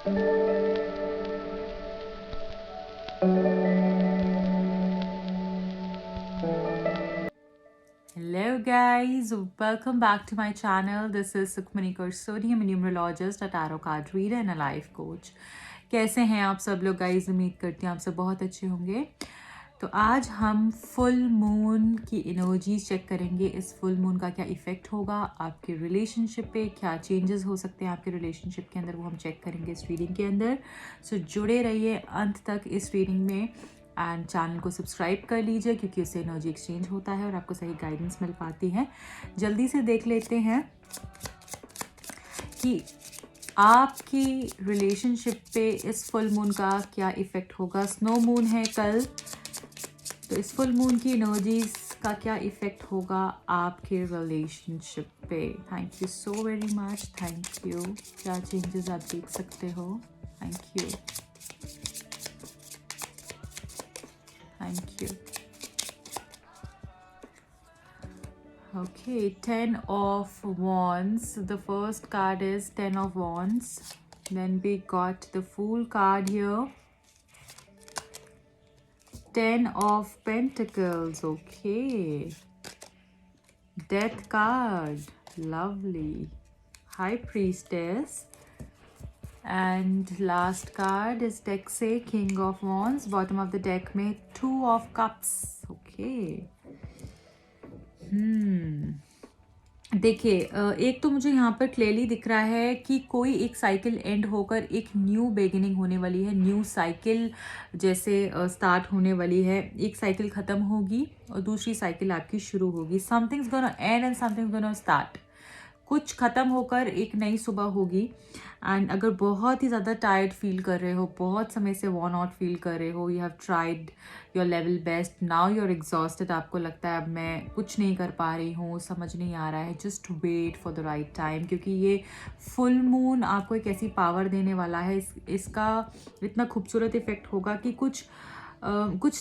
Hello guys, welcome back to my channel. This is Sukhmani Kursoni. I'm a numerologist, a tarot card reader and a life coach. कैसे हैं आप सब लोग guys? उम्मीद करती हैं आप सब बहुत अच्छे होंगे। तो आज हम फुल मून की एनर्जीज चेक करेंगे। इस फुल मून का क्या इफ़ेक्ट होगा आपके रिलेशनशिप पे, क्या चेंजेस हो सकते हैं आपके रिलेशनशिप के अंदर, वो हम चेक करेंगे इस रीडिंग के अंदर। सो जुड़े रहिए अंत तक इस रीडिंग में एंड चैनल को सब्सक्राइब कर लीजिए क्योंकि उससे एनर्जी एक्सचेंज होता है और आपको सही गाइडेंस मिल पाती है। जल्दी से देख लेते हैं कि आपकी रिलेशनशिप पे इस फुल मून का क्या इफ़ेक्ट होगा। स्नो मून है कल, तो इस फुल मून की एनर्जीज का क्या इफ़ेक्ट होगा आपके रिलेशनशिप पे। Thank you so very much, thank you. क्या चेंजेस आप देख सकते हो, thank you, thank you. Okay, 10 of Wands. The first card is 10 of Wands. Then we got the Fool card here. 10 of Pentacles. Okay. Death card. Lovely. High Priestess. And last card is deck से King of Wands. Bottom of the deck में 2 of Cups. Okay. देखिए, एक तो मुझे यहाँ पर clearly दिख रहा है कि कोई एक साइकिल एंड होकर एक न्यू बिगिनिंग होने वाली है। न्यू साइकिल जैसे स्टार्ट होने वाली है। एक साइकिल ख़त्म होगी और दूसरी साइकिल आपकी शुरू होगी। Something's gonna end and something's gonna start. कुछ ख़त्म होकर एक नई सुबह होगी। एंड अगर बहुत ही ज़्यादा टायर्ड फील कर रहे हो, बहुत समय से वॉर्न आउट फील कर रहे हो, you have tried your level best, now you are exhausted, आपको लगता है अब मैं कुछ नहीं कर पा रही हूँ, समझ नहीं आ रहा है, just wait for the right time. क्योंकि ये फुल मून आपको एक ऐसी पावर देने वाला है, इसका इतना खूबसूरत इफेक्ट होगा कि कुछ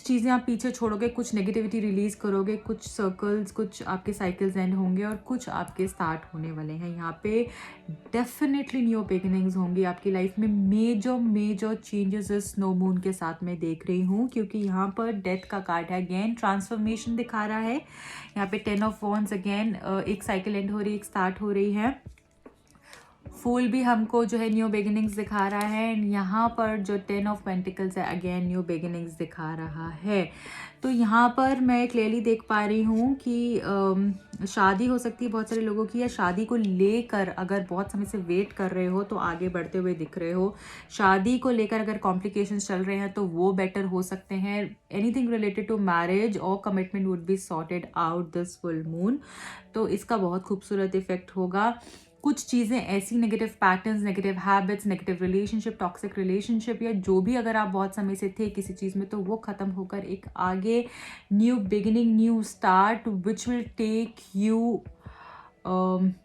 चीज़ें आप पीछे छोड़ोगे, कुछ नेगेटिविटी रिलीज़ करोगे, कुछ सर्कल्स, कुछ आपके साइकिल्स एंड होंगे और कुछ आपके स्टार्ट होने वाले हैं। यहाँ पे डेफिनेटली न्यू बिगिनिंग्स होंगी आपकी लाइफ में। मेजर चेंजेस इस स्नो मून के साथ मैं देख रही हूँ क्योंकि यहाँ पर डेथ का कार्ड है। अगेन ट्रांसफॉर्मेशन दिखा रहा है। यहाँ पे 10 ऑफ वॉन्ड्स, अगेन एक साइकिल एंड हो रही है, एक स्टार्ट हो रही है। फूल भी हमको जो है न्यू बिगिनिंग्स दिखा रहा है एंड यहाँ पर जो 10 ऑफ पेंटिकल्स है अगेन न्यू बिगिनिंग्स दिखा रहा है। तो यहाँ पर मैं क्लियरली देख पा रही हूँ कि शादी हो सकती है बहुत सारे लोगों की, या शादी को लेकर अगर बहुत समय से वेट कर रहे हो तो आगे बढ़ते हुए दिख रहे हो। शादी को लेकर अगर कॉम्प्लिकेशंस चल रहे हैं तो वो बेटर हो सकते हैं। एनीथिंग रिलेटेड टू मैरिज और commitment would be sorted out this full moon. तो इसका बहुत खूबसूरत इफेक्ट होगा। कुछ चीज़ें ऐसी negative patterns, negative habits, negative relationship, toxic relationship या जो भी अगर आप बहुत समय से थे किसी चीज़ में, तो वो ख़त्म होकर एक आगे new beginning, new start which will take you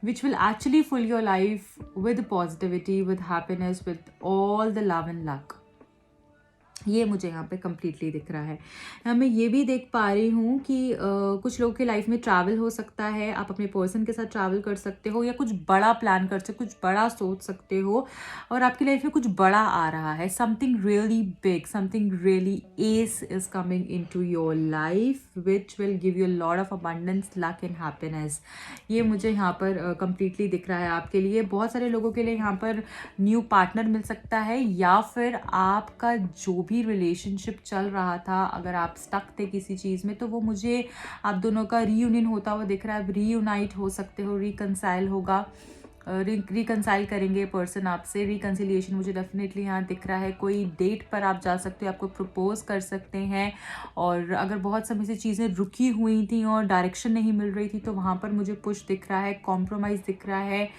which will actually fill your life with positivity, with happiness, with all the love and luck. ये मुझे यहाँ पे कम्प्लीटली दिख रहा है। यहाँ मैं ये भी देख पा रही हूँ कि कुछ लोगों के लाइफ में ट्रैवल हो सकता है। आप अपने पर्सन के साथ ट्रैवल कर सकते हो या कुछ बड़ा प्लान कर सकते हो, कुछ बड़ा सोच सकते हो और आपकी लाइफ में कुछ बड़ा आ रहा है। Something really big, something really as is coming into your life which will give you lot of abundance, luck and happiness. ये मुझे यहाँ पर कम्प्लीटली दिख रहा है आपके लिए। बहुत सारे लोगों के लिए यहाँ पर न्यू पार्टनर मिल सकता है या फिर आपका जो भी रिलेशनशिप चल रहा था, अगर आप स्टक थे किसी चीज़ में, तो वो मुझे आप दोनों का रीयूनियन होता हुआ दिख रहा है। रीयूनाइट हो सकते हो, रिकनसाइल होगा, रिकनसाइल करेंगे पर्सन आपसे। रिकन्सिलिएशन मुझे डेफिनेटली यहाँ दिख रहा है। कोई डेट पर आप जा सकते हो, आपको प्रपोज कर सकते हैं। और अगर बहुत समय से चीज़ें रुकी हुई थी और डायरेक्शन नहीं मिल रही थी तो वहाँ पर मुझे पुश दिख रहा है, कॉम्प्रोमाइज़ दिख रहा है,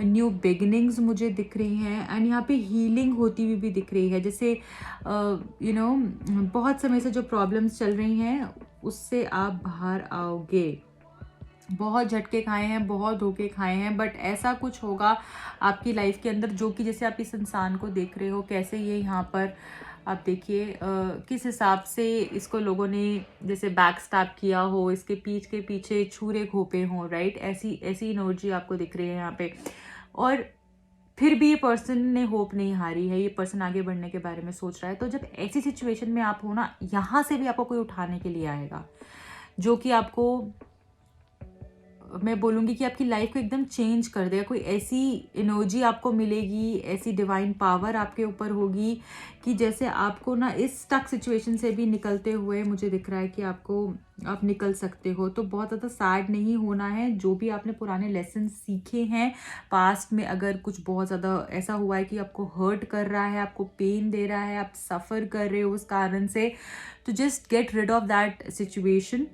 न्यू बिगिनिंग्स मुझे दिख रही हैं एंड यहाँ पे हीलिंग होती हुई भी दिख रही है। जैसे बहुत समय से जो प्रॉब्लम्स चल रही हैं उससे आप बाहर आओगे। बहुत झटके खाए हैं, बहुत धोखे खाए हैं, बट ऐसा कुछ होगा आपकी लाइफ के अंदर जो कि जैसे आप इस इंसान को देख रहे हो कैसे ये यहाँ पर आप देखिए किस हिसाब से इसको लोगों ने जैसे बैक स्टैप किया हो, इसके पीठ के पीछे छुरे घोपे हों, राइट? ऐसी एनर्जी आपको दिख रही है यहाँ पे। और फिर भी ये पर्सन ने होप नहीं हारी है, ये पर्सन आगे बढ़ने के बारे में सोच रहा है। तो जब ऐसी सिचुएशन में आप हो ना, यहाँ से भी आपको कोई उठाने के लिए आएगा, जो कि आपको, मैं बोलूँगी कि आपकी लाइफ को एकदम चेंज कर देगा। कोई ऐसी एनर्जी आपको मिलेगी, ऐसी डिवाइन पावर आपके ऊपर होगी कि जैसे आपको ना इस स्टक सिचुएशन से भी निकलते हुए मुझे दिख रहा है कि आप निकल सकते हो। तो बहुत ज़्यादा सैड नहीं होना है। जो भी आपने पुराने लेसन सीखे हैं पास्ट में, अगर कुछ बहुत ज़्यादा ऐसा हुआ है कि आपको हर्ट कर रहा है, आपको पेन दे रहा है, आप सफ़र कर रहे हो उस कारण से, तो just get rid of that situation.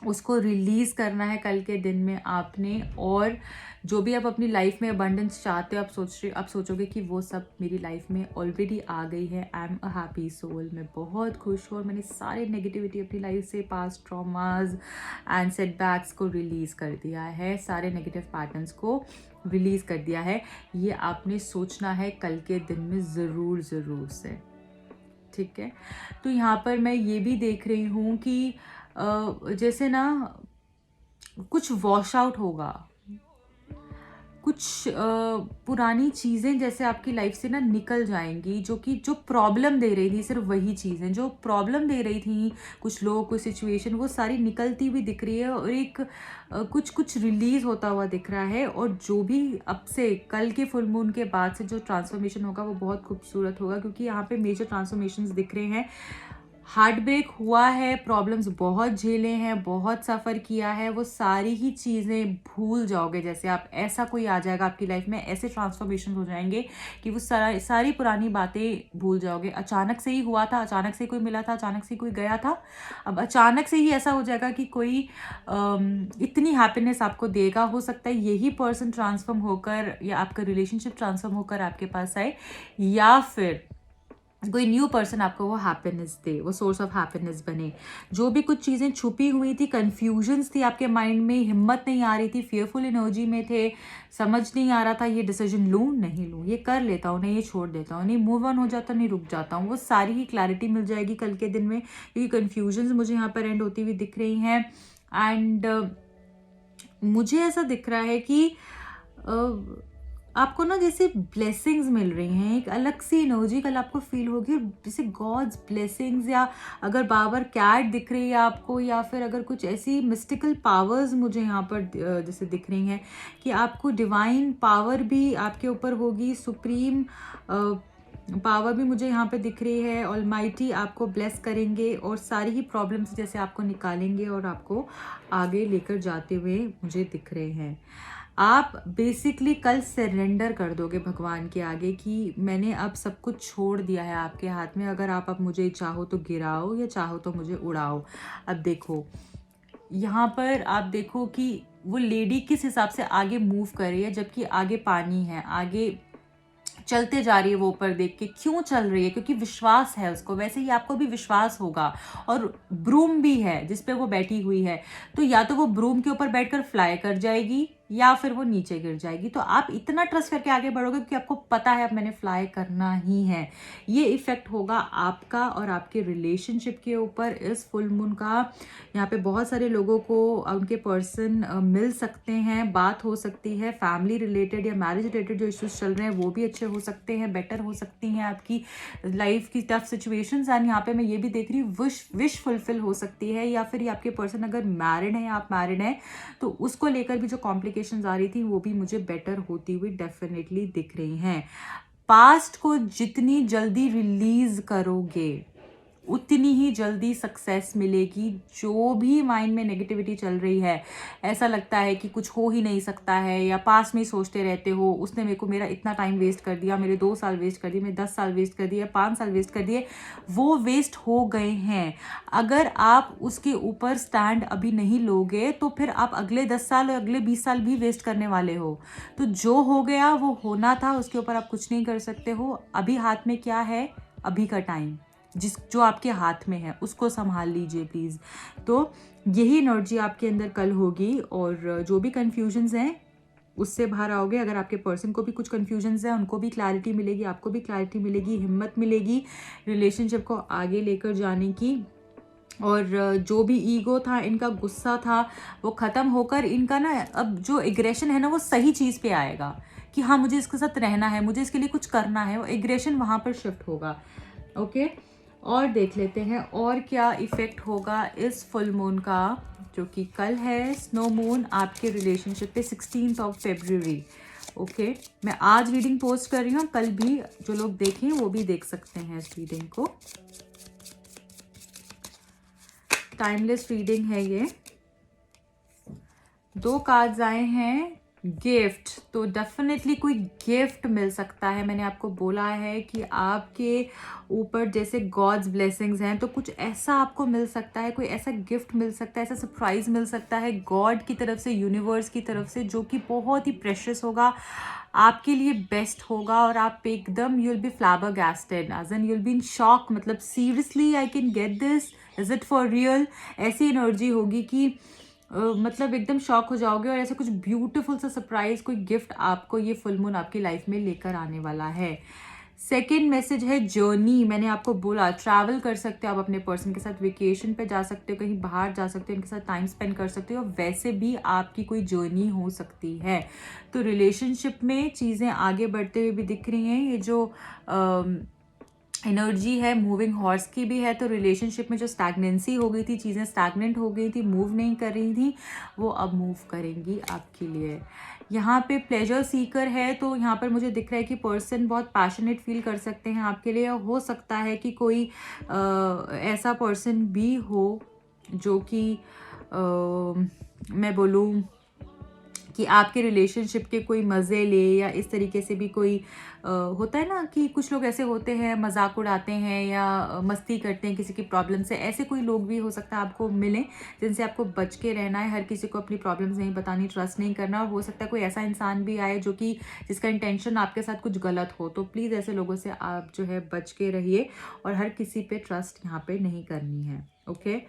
उसको रिलीज़ करना है कल के दिन में आपने। और जो भी आप अपनी लाइफ में अबंडेंस चाहते हो, आप सोचोगे कि वो सब मेरी लाइफ में ऑलरेडी आ गई है। I am a happy soul, मैं बहुत खुश हूँ और मैंने सारे नेगेटिविटी अपनी लाइफ से, पास्ट ट्रॉमाज एंड सेटबैक्स को रिलीज़ कर दिया है, सारे नेगेटिव पैटर्न्स को रिलीज़ कर दिया है। ये आपने सोचना है कल के दिन में ज़रूर से, ठीक है। तो यहाँ पर मैं ये भी देख रही हूँ कि जैसे ना कुछ वॉश आउट होगा, कुछ पुरानी चीज़ें जैसे आपकी लाइफ से ना निकल जाएंगी, जो प्रॉब्लम दे रही थी, सिर्फ वही चीज़ें जो प्रॉब्लम दे रही थी, कुछ लोग, कोई सिचुएशन, वो सारी निकलती हुई दिख रही है। और एक कुछ रिलीज़ होता हुआ दिख रहा है। और जो भी अब से कल के फुल मून के बाद से जो ट्रांसफॉर्मेशन होगा वो बहुत खूबसूरत होगा, क्योंकि यहाँ पे मेजर ट्रांसफॉर्मेशंस दिख रहे हैं। हार्ट ब्रेक हुआ है, प्रॉब्लम्स बहुत झेले हैं, बहुत सफ़र किया है, वो सारी ही चीज़ें भूल जाओगे। जैसे आप, ऐसा कोई आ जाएगा आपकी लाइफ में, ऐसे ट्रांसफॉर्मेशन हो जाएंगे कि वो सारी पुरानी बातें भूल जाओगे। अचानक से ही हुआ था, अचानक से कोई मिला था, अचानक से कोई गया था, अब अचानक से ही ऐसा हो जाएगा कि कोई इतनी हैप्पीनेस आपको देगा। हो सकता है यही पर्सन ट्रांसफॉर्म होकर, या आपका रिलेशनशिप ट्रांसफॉर्म होकर आपके पास आए, या फिर कोई न्यू पर्सन आपको वो हैप्पीनेस दे, वो सोर्स ऑफ हैप्पीनेस बने। जो भी कुछ चीज़ें छुपी हुई थी, कन्फ्यूजन्स थी आपके माइंड में, हिम्मत नहीं आ रही थी, फियरफुल एनर्जी में थे, समझ नहीं आ रहा था ये डिसीजन लूँ नहीं लूँ, ये कर लेता हूँ नहीं, ये छोड़ देता हूँ नहीं, मूव ऑन हो जाता नहीं, रुक जाता हूँ, वो सारी ही क्लैरिटी मिल जाएगी कल के दिन में। क्योंकि कन्फ्यूजन्स मुझे यहाँ पर एंड होती हुई दिख रही हैं। एंड मुझे ऐसा दिख रहा है कि आपको ना जैसे ब्लेसिंग्स मिल रही हैं, एक अलग सी एनर्जी कल आपको फील होगी, जैसे गॉड्स ब्लेसिंग्स, या अगर बाबर कैट दिख रही है आपको, या फिर अगर कुछ ऐसी मिस्टिकल पावर्स मुझे यहाँ पर जैसे दिख रही हैं कि आपको डिवाइन पावर भी आपके ऊपर होगी, सुप्रीम पावर भी मुझे यहाँ पे दिख रही है। ऑलमाइटी आपको ब्लेस करेंगे और सारी ही प्रॉब्लम्स जैसे आपको निकालेंगे और आपको आगे लेकर जाते हुए मुझे दिख रहे हैं। आप बेसिकली कल सरेंडर कर दोगे भगवान के आगे कि मैंने अब सब कुछ छोड़ दिया है आपके हाथ में। अगर आप अब मुझे चाहो तो गिराओ, या चाहो तो मुझे उड़ाओ। अब देखो यहाँ पर, आप देखो कि वो लेडी किस हिसाब से आगे मूव कर रही है, जबकि आगे पानी है, आगे चलते जा रही है वो ऊपर देख के। क्यों चल रही है? क्योंकि विश्वास है उसको। वैसे ही आपको भी विश्वास होगा। और ब्रूम भी है जिस पे वो बैठी हुई है, तो या तो वो ब्रूम के ऊपर बैठकर फ्लाई कर जाएगी, या फिर वो नीचे गिर जाएगी। तो आप इतना ट्रस्ट करके आगे बढ़ोगे क्योंकि आपको पता है अब मैंने फ्लाई करना ही है। ये इफेक्ट होगा आपका और आपके रिलेशनशिप के ऊपर इस फुल मून का। यहाँ पे बहुत सारे लोगों को उनके पर्सन मिल सकते हैं, बात हो सकती है, फैमिली रिलेटेड या मैरिज रिलेटेड जो इश्यूज चल रहे हैं वो भी अच्छे हो सकते हैं, बेटर हो सकती हैं आपकी लाइफ की टफ सिचुएशंस। एंड यहाँ पे मैं ये भी देख रही हूँ विश फुलफिल हो सकती है, या फिर ये आपके पर्सन अगर मैरिड है या आप मैरिड हैं तो उसको लेकर भी जो कॉम्प्लिकेशंस आ रही थी वो भी मुझे बेटर होती हुई डेफिनेटली दिख रही हैं। पास्ट को जितनी जल्दी रिलीज करोगे उतनी ही जल्दी सक्सेस मिलेगी। जो भी माइंड में नेगेटिविटी चल रही है, ऐसा लगता है कि कुछ हो ही नहीं सकता है, या पास में ही सोचते रहते हो उसने मेरा इतना टाइम वेस्ट कर दिया, मेरे 2 साल वेस्ट कर दिए, मेरे 10 साल वेस्ट कर दिए, 5 साल वेस्ट कर दिए, वो वेस्ट हो गए हैं। अगर आप उसके ऊपर स्टैंड अभी नहीं लोगे तो फिर आप अगले 10 साल और अगले 20 साल भी वेस्ट करने वाले हो। तो जो हो गया वो होना था, उसके ऊपर आप कुछ नहीं कर सकते हो। अभी हाथ में क्या है? अभी का टाइम जो आपके हाथ में है उसको संभाल लीजिए प्लीज़। तो यही एनर्जी आपके अंदर कल होगी, और जो भी कन्फ्यूजन्स हैं उससे बाहर आओगे। अगर आपके पर्सन को भी कुछ कन्फ्यूजन्स हैं उनको भी क्लैरिटी मिलेगी, आपको भी क्लैरिटी मिलेगी, हिम्मत मिलेगी रिलेशनशिप को आगे लेकर जाने की। और जो भी ईगो था, इनका गुस्सा था, वो ख़त्म होकर इनका ना अब जो एग्रेशन है ना वो सही चीज़ पे आएगा कि हाँ मुझे इसके साथ रहना है, मुझे इसके लिए कुछ करना है, वो एग्रेशन वहाँ पर शिफ्ट होगा। ओके, और देख लेते हैं और क्या इफ़ेक्ट होगा इस फुल मून का, जो कि कल है, स्नो मून आपके रिलेशनशिप पे 16 फरवरी। ओके, मैं आज रीडिंग पोस्ट कर रही हूँ, कल भी जो लोग देखें वो भी देख सकते हैं इस रीडिंग को। टाइमलेस रीडिंग है ये। 2 कार्ड्स आए हैं, गिफ्ट, तो डेफिनेटली कोई गिफ्ट मिल सकता है। मैंने आपको बोला है कि आपके ऊपर जैसे गॉड्स ब्लेसिंग्स हैं, तो कुछ ऐसा आपको मिल सकता है, कोई ऐसा गिफ्ट मिल सकता है, ऐसा सरप्राइज मिल सकता है गॉड की तरफ से, यूनिवर्स की तरफ से, जो कि बहुत ही प्रेशियस होगा, आपके लिए बेस्ट होगा, और आप एकदम you will be flabbergasted, as an you will be in shock, मतलब seriously I can get this, is it for real, ऐसी एनर्जी होगी कि मतलब एकदम शॉक हो जाओगे, और ऐसा कुछ ब्यूटीफुल सा सरप्राइज, कोई गिफ्ट आपको ये फुल मून आपकी लाइफ में लेकर आने वाला है। सेकेंड मैसेज है जर्नी। मैंने आपको बोला ट्रैवल कर सकते हो आप अपने पर्सन के साथ, वेकेशन पे जा सकते हो, कहीं बाहर जा सकते हो, उनके साथ टाइम स्पेंड कर सकते हो, वैसे भी आपकी कोई जर्नी हो सकती है। तो रिलेशनशिप में चीज़ें आगे बढ़ते हुए भी दिख रही हैं। ये जो एनर्जी है मूविंग हॉर्स की भी है, तो रिलेशनशिप में जो स्टैग्नेंसी हो गई थी, चीज़ें स्टैग्नेंट हो गई थी, मूव नहीं कर रही थी, वो अब मूव करेंगी आपके लिए। यहाँ पे प्लेजर सीकर है, तो यहाँ पर मुझे दिख रहा है कि पर्सन बहुत पैशनेट फील कर सकते हैं आपके लिए। हो सकता है कि कोई ऐसा पर्सन भी हो जो कि मैं बोलूँ कि आपके रिलेशनशिप के कोई मज़े ले, या इस तरीके से भी कोई होता है ना कि कुछ लोग ऐसे होते हैं मजाक उड़ाते हैं या मस्ती करते हैं किसी की प्रॉब्लम से, ऐसे कोई लोग भी हो सकता है आपको मिलें जिनसे आपको बच के रहना है। हर किसी को अपनी प्रॉब्लम्स नहीं बतानी, ट्रस्ट नहीं करना, और हो सकता है कोई ऐसा इंसान भी आए जो कि जिसका इंटेंशन आपके साथ कुछ गलत हो, तो प्लीज़ ऐसे लोगों से आप जो है बच के रहिए, और हर किसी पे ट्रस्ट यहाँ पे नहीं करनी है। ओके,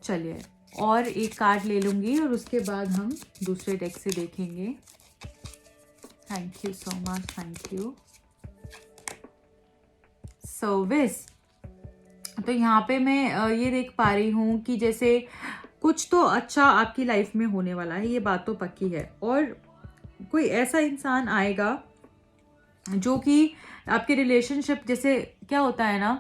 चलिए और एक कार्ड ले लूँगी और उसके बाद हम दूसरे डेक से देखेंगे। Thank you so much, thank you. Service, तो यहाँ पे मैं ये देख पा रही हूँ कि जैसे कुछ तो अच्छा आपकी लाइफ में होने वाला है, ये बात तो पक्की है, और कोई ऐसा इंसान आएगा जो कि आपके रिलेशनशिप, जैसे क्या होता है ना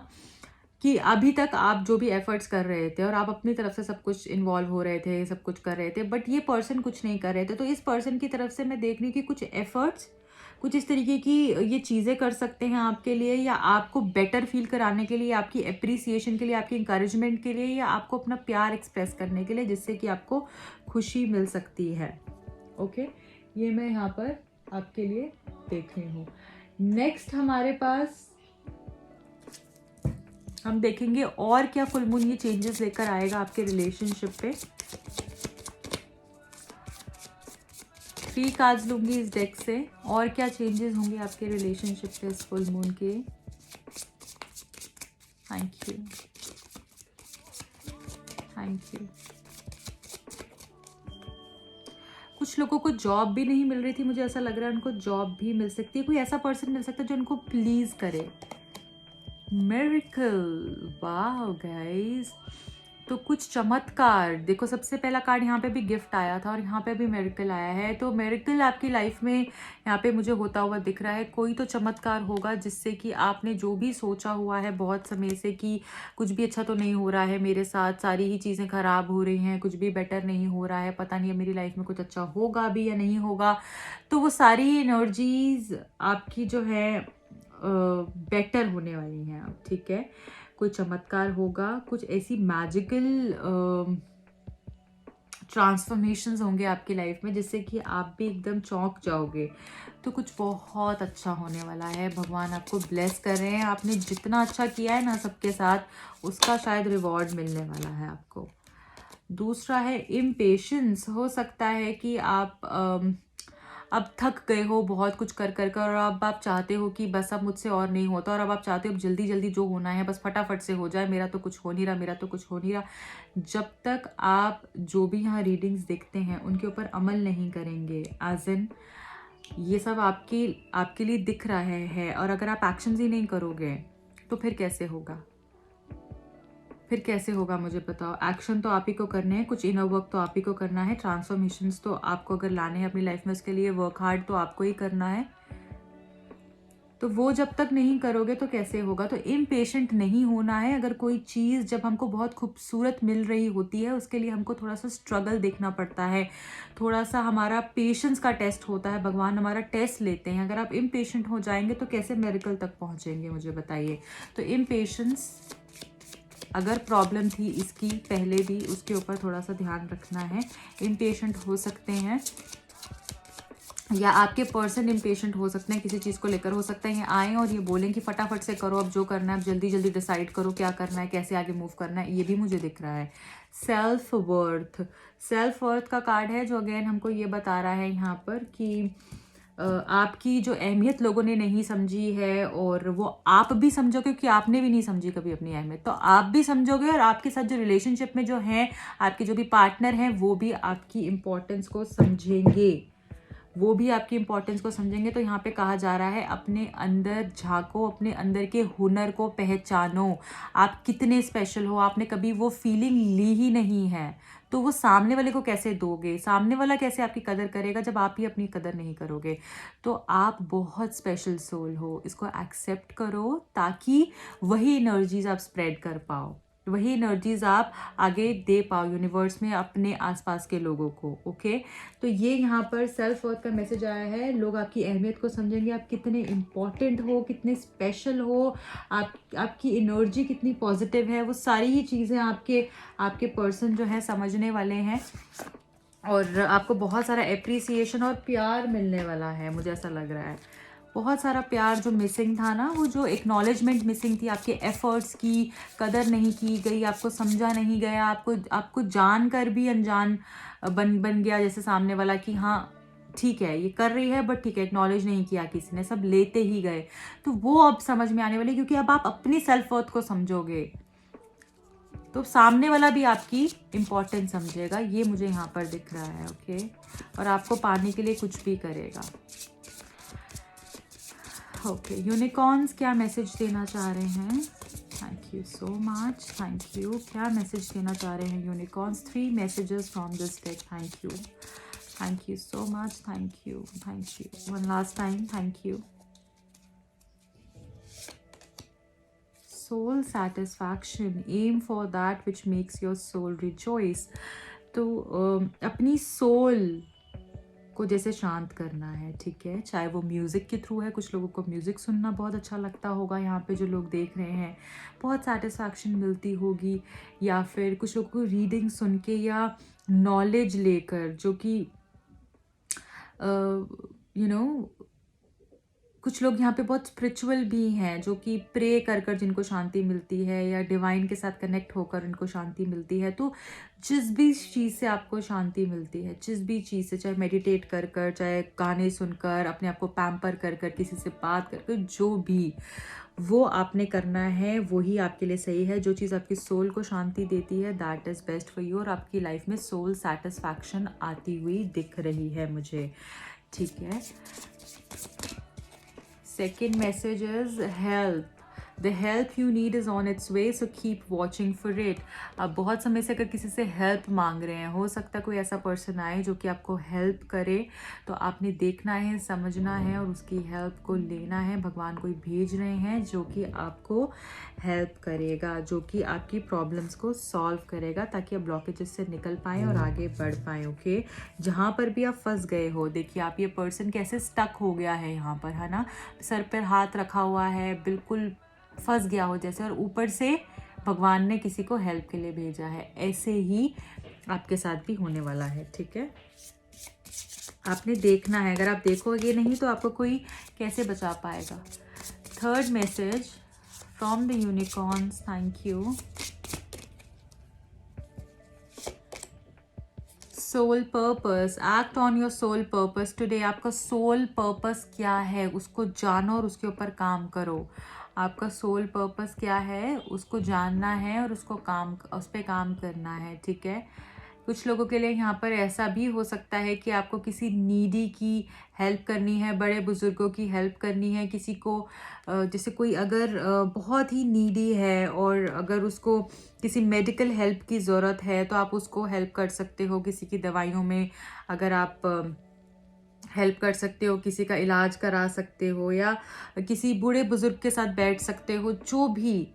कि अभी तक आप जो भी एफर्ट्स कर रहे थे और आप अपनी तरफ से सब कुछ इन्वॉल्व हो रहे थे, सब कुछ कर रहे थे, बट ये पर्सन कुछ नहीं कर रहे थे, तो इस पर्सन की तरफ से मैं देख रही हूँ कि कुछ एफर्ट्स, कुछ इस तरीके की ये चीज़ें कर सकते हैं आपके लिए, या आपको बेटर फील कराने के लिए, आपकी अप्रिसिएशन के लिए, आपकी इंकरेजमेंट के लिए, या आपको अपना प्यार एक्सप्रेस करने के लिए, जिससे कि आपको खुशी मिल सकती है। ओके, ये मैं यहाँ पर आपके लिए देख रही हूँ। नेक्स्ट हमारे पास हम देखेंगे और क्या फुल मून ये चेंजेस लेकर आएगा आपके रिलेशनशिप पे। 3 कार्ड्स लूंगी इस डेक से, और क्या चेंजेस होंगे आपके रिलेशनशिप पे इस फुल मून के। Thank you, thank you. कुछ लोगों को जॉब भी नहीं मिल रही थी, मुझे ऐसा लग रहा है उनको जॉब भी मिल सकती है, कोई ऐसा पर्सन मिल सकता है जो उनको प्लीज करे। मिरेकल, वाह गाइस, तो कुछ चमत्कार देखो, सबसे पहला कार्ड यहाँ पे भी गिफ्ट आया था और यहाँ पे भी मिरेकल आया है, तो मिरेकल आपकी लाइफ में यहाँ पे मुझे होता हुआ दिख रहा है। कोई तो चमत्कार होगा जिससे कि आपने जो भी सोचा हुआ है बहुत समय से कि कुछ भी अच्छा तो नहीं हो रहा है मेरे साथ, सारी ही चीज़ें खराब हो रही हैं, कुछ भी बेटर नहीं हो रहा है, पता नहीं है मेरी लाइफ में कुछ अच्छा होगा भी या नहीं होगा, तो वो सारी एनर्जीज आपकी जो है बेटर होने वाली हैं अब। ठीक है, कोई चमत्कार होगा, कुछ ऐसी मैजिकल ट्रांसफॉर्मेशंस होंगे आपकी लाइफ में जिससे कि आप भी एकदम चौंक जाओगे, तो कुछ बहुत अच्छा होने वाला है। भगवान आपको ब्लेस कर रहे हैं, आपने जितना अच्छा किया है ना सबके साथ, उसका शायद रिवॉर्ड मिलने वाला है आपको। दूसरा है इम्पेशेंस, हो सकता है कि आप अब थक गए हो बहुत कुछ कर कर कर, और अब आप चाहते हो कि बस अब मुझसे और नहीं होता, और अब आप चाहते हो अब जल्दी जल्दी जो होना है बस फटाफट से हो जाए, मेरा तो कुछ हो नहीं रहा, मेरा तो कुछ हो नहीं रहा। जब तक आप जो भी यहाँ रीडिंग्स देखते हैं उनके ऊपर अमल नहीं करेंगे, एज इन ये सब आपके लिए दिख रहा है, और अगर आप एक्शंस ही नहीं करोगे तो फिर कैसे होगा। फिर कैसे होगा मुझे बताओ। एक्शन तो आप ही को करने हैं, कुछ इनर वर्क तो आप ही को करना है, ट्रांसफॉर्मेशंस तो आपको अगर लाने हैं अपनी लाइफ में, उसके लिए वर्क हार्ड तो आपको ही करना है। तो वो जब तक नहीं करोगे तो कैसे होगा। तो इम्पेशेंट नहीं होना है। अगर कोई चीज़ जब हमको बहुत खूबसूरत मिल रही होती है, उसके लिए हमको थोड़ा सा स्ट्रगल देखना पड़ता है, थोड़ा सा हमारा पेशेंस का टेस्ट होता है, भगवान हमारा टेस्ट लेते हैं। अगर आप इम्पेशेंट हो जाएंगे तो कैसे मेरेकल तक पहुंचेंगे मुझे बताइए। तो इम्पेशेंस अगर प्रॉब्लम थी इसकी पहले भी, उसके ऊपर थोड़ा सा ध्यान रखना है। इम्पेशेंट हो सकते हैं, या आपके पर्सन इम्पेशेंट हो सकते हैं किसी चीज़ को लेकर। हो सकता है ये आएँ और ये बोलें कि फटाफट से करो, अब जो करना है, अब जल्दी जल्दी डिसाइड करो क्या करना है, कैसे आगे मूव करना है। ये भी मुझे दिख रहा है। सेल्फ वर्थ, सेल्फ वर्थ का कार्ड है जो अगेन हमको ये बता रहा है यहाँ पर कि आपकी जो अहमियत लोगों ने नहीं समझी है, और वो आप भी समझोगे क्योंकि आपने भी नहीं समझी कभी अपनी अहमियत, तो आप भी समझोगे, और आपके साथ जो रिलेशनशिप में जो हैं, आपके जो भी पार्टनर हैं, वो भी आपकी इम्पोर्टेंस को समझेंगे, वो भी आपकी इंपॉर्टेंस को समझेंगे। तो यहाँ पे कहा जा रहा है अपने अंदर झांको, अपने अंदर के हुनर को पहचानो, आप कितने स्पेशल हो। आपने कभी वो फीलिंग ली ही नहीं है, तो वो सामने वाले को कैसे दोगे, सामने वाला कैसे आपकी कदर करेगा जब आप ही अपनी कदर नहीं करोगे। तो आप बहुत स्पेशल सोल हो, इसको एक्सेप्ट करो, ताकि वही एनर्जीज आप स्प्रेड कर पाओ, वही एनर्जीज आप आगे दे पाओ यूनिवर्स में अपने आसपास के लोगों को। ओके, तो ये यहाँ पर सेल्फ वर्थ का मैसेज आया है। लोग आपकी अहमियत को समझेंगे, आप कितने इम्पॉर्टेंट हो, कितने स्पेशल हो, आपकी एनर्जी कितनी पॉजिटिव है, वो सारी ही चीज़ें आपके पर्सन जो है समझने वाले हैं, और आपको बहुत सारा एप्रिसिएशन और प्यार मिलने वाला है, मुझे ऐसा लग रहा है। बहुत सारा प्यार जो मिसिंग था ना, वो जो एक्नॉलेजमेंट मिसिंग थी, आपके एफर्ट्स की कदर नहीं की गई, आपको समझा नहीं गया, आपको जान कर भी अनजान बन गया जैसे सामने वाला, कि हाँ ठीक है ये कर रही है बट ठीक है, एक्नॉलेज नहीं किया किसी ने, सब लेते ही गए। तो वो अब समझ में आने वाली, क्योंकि अब आप अपनी सेल्फ वर्थ को समझोगे तो सामने वाला भी आपकी इम्पोर्टेंस समझेगा। ये मुझे यहाँ पर दिख रहा है। ओके, और आपको पाने के लिए कुछ भी करेगा। ओके, यूनिकॉर्न्स क्या मैसेज देना चाह रहे हैं। Thank you so much, thank you. क्या मैसेज देना चाह रहे हैं unicorns. 3 messages from this deck. Thank you so much, thank you, one last time, thank you. soul satisfaction, aim for that which makes your soul rejoice। तो अपनी soul को जैसे शांत करना है, ठीक है, चाहे वो म्यूज़िक के थ्रू है। कुछ लोगों को म्यूज़िक सुनना बहुत अच्छा लगता होगा, यहाँ पे जो लोग देख रहे हैं बहुत सेटिस्फैक्शन मिलती होगी, या फिर कुछ लोगों को रीडिंग सुन के या नॉलेज लेकर, जो कि यू नो कुछ लोग यहाँ पे बहुत स्पिरिचुअल भी हैं, जो कि प्रे कर कर जिनको शांति मिलती है, या डिवाइन के साथ कनेक्ट होकर उनको शांति मिलती है। तो जिस भी चीज़ से आपको शांति मिलती है, जिस भी चीज़ से, चाहे मेडिटेट कर कर, चाहे गाने सुनकर, अपने आप को पैम्पर कर कर, किसी से बात कर कर, जो भी वो आपने करना है वही आपके लिए सही है। जो चीज़ आपकी सोल को शांति देती है, that is best for you, और आपकी लाइफ में सोल सेटिस्फैक्शन आती हुई दिख रही है मुझे, ठीक है। Second message is help. The help you need is on its way, so keep watching for it. आप बहुत समय से अगर किसी से हेल्प मांग रहे हैं, हो सकता है कोई ऐसा पर्सन आए जो कि आपको हेल्प करे, तो आपने देखना है, समझना है, और उसकी हेल्प को लेना है। भगवान कोई भेज रहे हैं जो कि आपको हेल्प करेगा, जो कि आपकी प्रॉब्लम्स को सॉल्व करेगा, ताकि आप ब्लॉकेजेस से निकल पाएँ और आगे बढ़ पाएँ। ओके, जहाँ पर भी आप फंस गए हो, देखिए आप ये पर्सन कैसे स्टक हो गया है यहाँ पर, है ना, सर पर हाथ रखा हुआ है, बिल्कुल फंस गया हो जैसे, और ऊपर से भगवान ने किसी को हेल्प के लिए भेजा है। ऐसे ही आपके साथ भी होने वाला है, ठीक है। आपने देखना है, अगर आप देखोगे नहीं तो आपको कोई कैसे बचा पाएगा। Third message from the unicorns, thank you. Soul purpose, act on your soul purpose today. आपका सोल पर्पस क्या है उसको जानो और उसके ऊपर काम करो। आपका सोल पर्पस क्या है उसको जानना है और उस पर काम करना है, ठीक है। कुछ लोगों के लिए यहाँ पर ऐसा भी हो सकता है कि आपको किसी नीडी की हेल्प करनी है, बड़े बुजुर्गों की हेल्प करनी है, किसी को जैसे कोई अगर बहुत ही नीडी है और अगर उसको किसी मेडिकल हेल्प की ज़रूरत है तो आप उसको हेल्प कर सकते हो। किसी की दवाइयों में अगर आप हेल्प कर सकते हो, किसी का इलाज करा सकते हो, या किसी बूढ़े बुजुर्ग के साथ बैठ सकते हो, जो भी।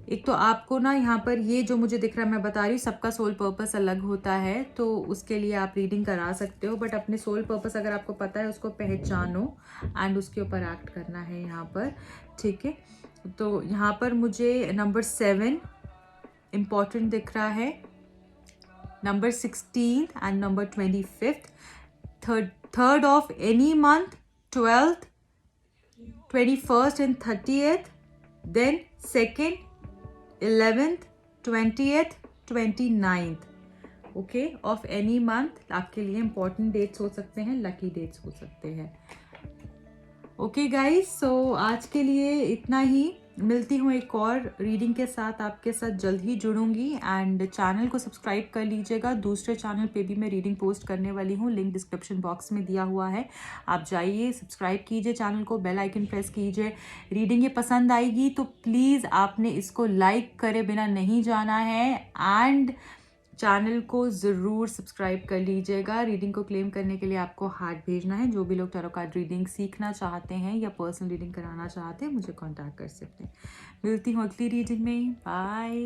एक तो आपको ना यहाँ पर ये जो मुझे दिख रहा है, मैं बता रही हूँ, सबका सोल पर्पस अलग होता है, तो उसके लिए आप रीडिंग करा सकते हो। बट अपने सोल पर्पस अगर आपको पता है, उसको पहचानो एंड उसके ऊपर एक्ट करना है यहाँ पर, ठीक है। तो यहाँ पर मुझे नंबर 7 इम्पॉर्टेंट दिख रहा है, number 16 and number 25, third of any month, 12th, 21st and 30th, then 2nd, 11th, 20th, 29th, okay, of any month. आपके लिए इंपॉर्टेंट डेट्स हो सकते हैं, लकी डेट्स हो सकते हैं। ओके गाइस, सो आज के लिए इतना ही। मिलती हूँ एक और रीडिंग के साथ, आपके साथ जल्द ही जुड़ूंगी। एंड चैनल को सब्सक्राइब कर लीजिएगा, दूसरे चैनल पे भी मैं रीडिंग पोस्ट करने वाली हूँ, लिंक डिस्क्रिप्शन बॉक्स में दिया हुआ है, आप जाइए, सब्सक्राइब कीजिए चैनल को, बेल आइकन प्रेस कीजिए। रीडिंग ये पसंद आएगी तो प्लीज़ आपने इसको लाइक करे बिना नहीं जाना है, एंड चैनल को ज़रूर सब्सक्राइब कर लीजिएगा। रीडिंग को क्लेम करने के लिए आपको हार्ट भेजना है। जो भी लोग टैरो कार्ड रीडिंग सीखना चाहते हैं या पर्सनल रीडिंग कराना चाहते हैं, मुझे कांटेक्ट कर सकते हैं। मिलती हूँ अगली रीडिंग में, बाय।